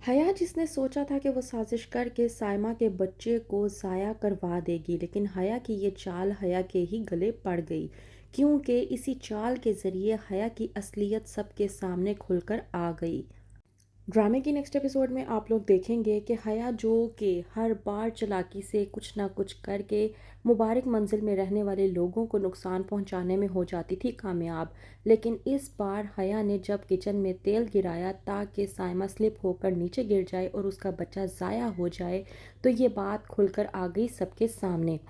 हया जिसने सोचा था कि वो साजिश करके साइमा के बच्चे को ज़ाया करवा देगी, लेकिन हया की ये चाल हया के ही गले पड़ गई, क्योंकि इसी चाल के ज़रिए हया की असलियत सबके सामने खुलकर आ गई। ड्रामे की नेक्स्ट एपिसोड में आप लोग देखेंगे कि हया जो कि हर बार चालाकी से कुछ ना कुछ करके मुबारक मंजिल में रहने वाले लोगों को नुकसान पहुंचाने में हो जाती थी कामयाब, लेकिन इस बार हया ने जब किचन में तेल गिराया ताकि साइमा स्लिप होकर नीचे गिर जाए और उसका बच्चा ज़ाया हो जाए, तो ये बात खुलकर आ गई सबके सामने।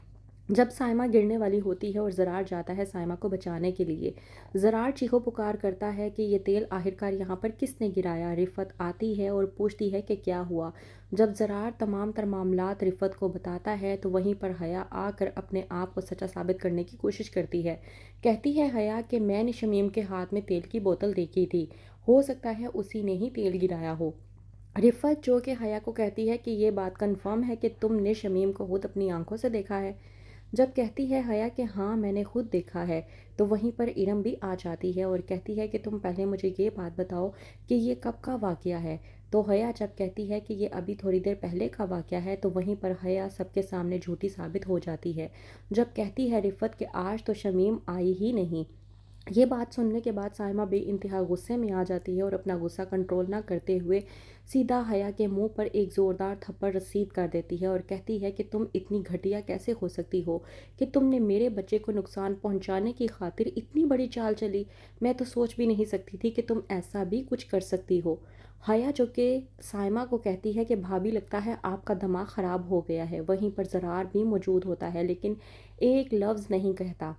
जब साइमा गिरने वाली होती है और ज़रार जाता है साइमा को बचाने के लिए, ज़रार चीखो पुकार करता है कि ये तेल आखिरकार यहाँ पर किसने गिराया। रिफ़त आती है और पूछती है कि क्या हुआ। जब ज़रार तमाम तर मामलात रिफ़त को बताता है तो वहीं पर हया आकर अपने आप को सच्चा साबित करने की कोशिश करती है। कहती है हया कि मैंने शमीम के हाथ में तेल की बोतल देखी थी, हो सकता है उसी ने ही तेल गिराया हो। रिफ़त जो कि हया को कहती है कि ये बात कन्फर्म है कि तुमने शमीम को खुद अपनी आंखों से देखा है। जब कहती है हया कि हाँ मैंने खुद देखा है, तो वहीं पर इरम भी आ जाती है और कहती है कि तुम पहले मुझे ये बात बताओ कि ये कब का वाक़या है। तो हया जब कहती है कि ये अभी थोड़ी देर पहले का वाक़या है, तो वहीं पर हया सबके सामने झूठी साबित हो जाती है। जब कहती है रिफ़त कि आज तो शमीम आई ही नहीं। ये बात सुनने के बाद साइमा बेइंतहा गुस्से में आ जाती है और अपना गुस्सा कंट्रोल ना करते हुए सीधा हया के मुंह पर एक ज़ोरदार थप्पड़ रसीद कर देती है और कहती है कि तुम इतनी घटिया कैसे हो सकती हो कि तुमने मेरे बच्चे को नुकसान पहुंचाने की खातिर इतनी बड़ी चाल चली। मैं तो सोच भी नहीं सकती थी कि तुम ऐसा भी कुछ कर सकती हो। हया जो कि साइमा को कहती है कि भाभी लगता है आपका दिमाग ख़राब हो गया है। वहीं पर ज़रार भी मौजूद होता है, लेकिन एक लफ्ज़ नहीं कहता।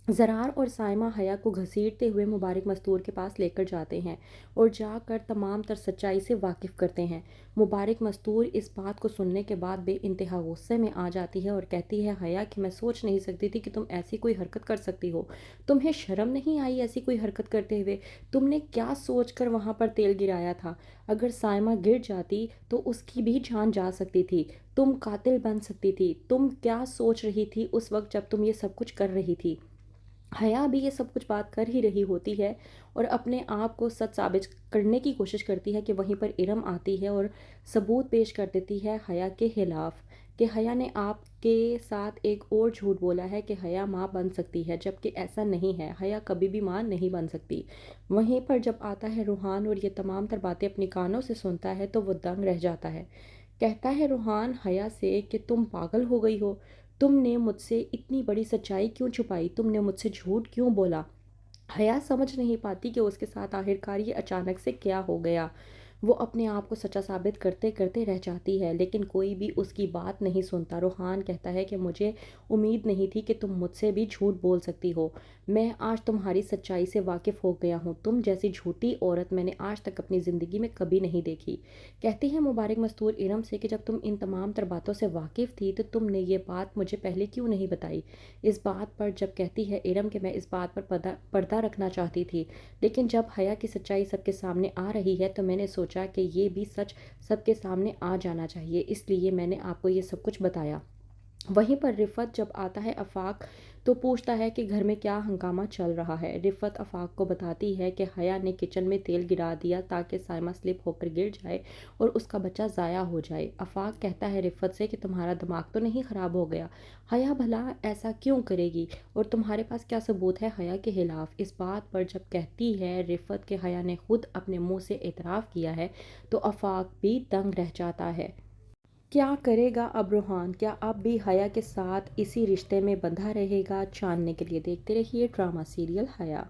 ज़रार और साइमा हया को घसीटते हुए मुबारक मस्तूर के पास लेकर जाते हैं और जाकर तमाम तर सच्चाई से वाकिफ़ करते हैं। मुबारक मस्तूर इस बात को सुनने के बाद बेइंतहा गुस्से में आ जाती है और कहती है हया कि मैं सोच नहीं सकती थी कि तुम ऐसी कोई हरकत कर सकती हो। तुम्हें शर्म नहीं आई ऐसी कोई हरकत करते हुए? तुमने क्या सोच कर वहाँ पर तेल गिराया था? अगर साइमा गिर जाती तो उसकी भी जान जा सकती थी। तुम कातिल बन सकती थी। तुम क्या सोच रही थी उस वक्त जब तुम ये सब कुछ कर रही थी? हया भी ये सब कुछ बात कर ही रही होती है और अपने आप को सच साबित करने की कोशिश करती है कि वहीं पर इरम आती है और सबूत पेश कर देती है हया के खिलाफ कि हया ने आपके साथ एक और झूठ बोला है कि हया माँ बन सकती है, जबकि ऐसा नहीं है। हया कभी भी माँ नहीं बन सकती। वहीं पर जब आता है रूहान और ये तमाम तर बातें अपने कानों से सुनता है तो वो दंग रह जाता है। कहता है रूहान हया से कि तुम पागल हो गई हो। तुमने मुझसे इतनी बड़ी सच्चाई क्यों छुपाई? तुमने मुझसे झूठ क्यों बोला? हया समझ नहीं पाती कि उसके साथ आखिरकार ये अचानक से क्या हो गया। वो अपने आप को सच्चा साबित करते करते रह जाती है, लेकिन कोई भी उसकी बात नहीं सुनता। रूहान कहता है कि मुझे उम्मीद नहीं थी कि तुम मुझसे भी झूठ बोल सकती हो। मैं आज तुम्हारी सच्चाई से वाकिफ़ हो गया हूँ। तुम जैसी झूठी औरत मैंने आज तक अपनी ज़िंदगी में कभी नहीं देखी। कहती है मुबारक मस्तूर इरम से कि जब तुम इन तमाम तर बातों से वाकिफ़ थी तो तुमने ये बात मुझे पहले क्यों नहीं बताई। इस बात पर जब कहती है इरम कि मैं इस बात पर पर्दा रखना चाहती थी, लेकिन जब हया की सच्चाई सबके सामने आ रही है तो मैंने सोचा कि ये भी सच सबके सामने आ जाना चाहिए, इसलिए मैंने आपको ये सब कुछ बताया। वहीं पर रिफ़त जब आता है आफ़ाक तो पूछता है कि घर में क्या हंगामा चल रहा है। रिफ़त आफ़ाक को बताती है कि हया ने किचन में तेल गिरा दिया ताकि साइमा स्लिप होकर गिर जाए और उसका बच्चा ज़ाया हो जाए। आफ़ाक कहता है रिफ़त से कि तुम्हारा दिमाग तो नहीं ख़राब हो गया? हया भला ऐसा क्यों करेगी और तुम्हारे पास क्या सबूत है हया के खिलाफ? इस बात पर जब कहती है रिफ़त के हया ने खुद अपने मुंह से एतराफ़ किया है तो आफ़ाक भी दंग रह जाता है। क्या करेगा अब रूहान? क्या अब भी हया के साथ इसी रिश्ते में बंधा रहेगा? जानने के लिए देखते रहिए ड्रामा सीरियल हया।